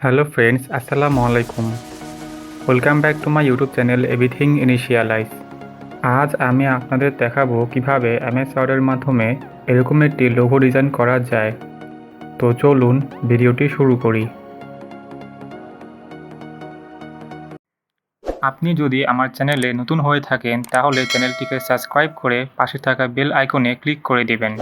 Hello friends, আসসালামু আলাইকুম। Welcome back to my YouTube channel everything initialize. আজ আমি আপনাদের দেখাবো কিভাবে এমএস ওয়ার্ডের মাধ্যমে এরকম একটি লোগো ডিজাইন করা যায়। তো চলুন ভিডিওটি শুরু করি। আপনি যদি আমার চ্যানেলে নতুন হয়ে থাকেন তাহলে চ্যানেলটিকে সাবস্ক্রাইব করে পাশে থাকা বেল আইকনে ক্লিক করে দিবেন,